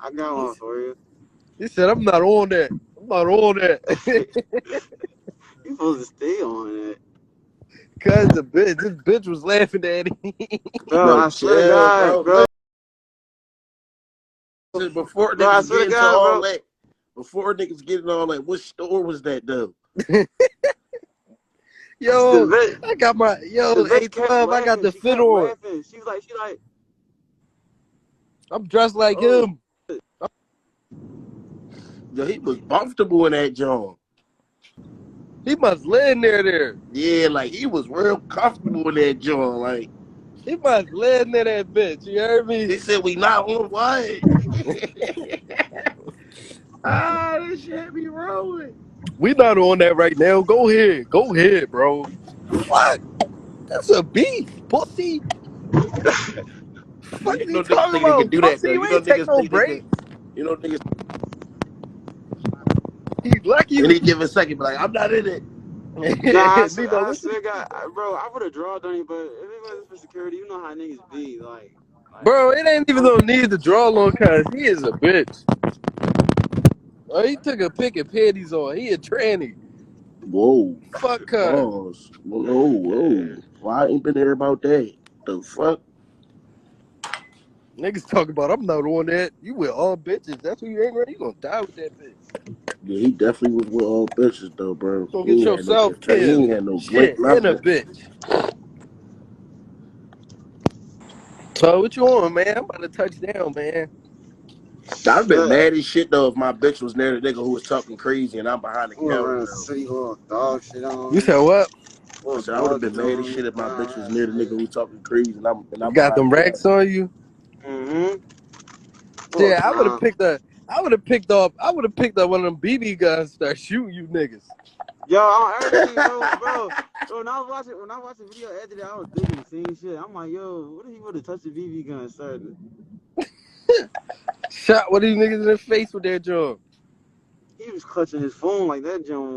I got one for you. He said, I'm not on that. I'm not on that. You supposed to stay on it. Cause this bitch was laughing at him. Bro, Bro, I swear to chill, God, bro. bro. Before Bro, I niggas swear get to into God, all bro. that, what store was that though? Yo, The I got my the bitch kept A12. I got laughing. the She fit kept on. laughing. She like, I'm dressed like oh, him. Yo, he was comfortable in that joint. He must live near there. Yeah, like he was real comfortable in that joint. Like He must live near that bitch. You heard me? they said, we not on what? This shit had me rolling. We not on that right now. Go ahead. Go ahead, bro. Fuck. That's a beef, pussy. But Fuck you is you know niggas talking think they can about, do that pussy? though. You You know ain't take niggas no think they break. can. You know niggas. He's lucky you. Any given second, be like, I'm not in it. nah, Nemo, I what you... swear to God, bro, I would have drawn on you, but if it wasn't for security, you know how niggas be, like, Bro, it ain't even no need to draw on cause he is a bitch. Oh, he took a pic and panties on. He a tranny. Whoa. Fuck her. Pause. Whoa. Why I ain't been there about that? The fuck? Niggas talking about I'm not on that. You with all bitches. That's who you ain't ready. You gonna die with that bitch. Yeah, he definitely was with all bitches though, bro. Go He get ain't had no yourself he killed. ain't had no glint, Shit, and a nothing. bitch. So what you on, man? I'm about to touch down, man. I'd been shit. mad as shit though if my bitch was near the nigga who was talking crazy and I'm behind the I'm gonna counter run a though. city hall dog shit You on. said what? I Little said I would have dog been shit mad as on. shit if my bitch was Nah, near the nigga who talking crazy and I'm You got behind them the racks counter. on you? mm-hmm. Yeah, Fuck I would have nah. picked up. I would have picked up one of them BB guns and start shooting you niggas. Yo, on everything, bro. When I was watching video after that, I was thinking the same shit. I'm like, yo, what if he would have touched the BB gun and started? Shot one of these niggas in the face with their jaw. He was clutching his phone like that, John.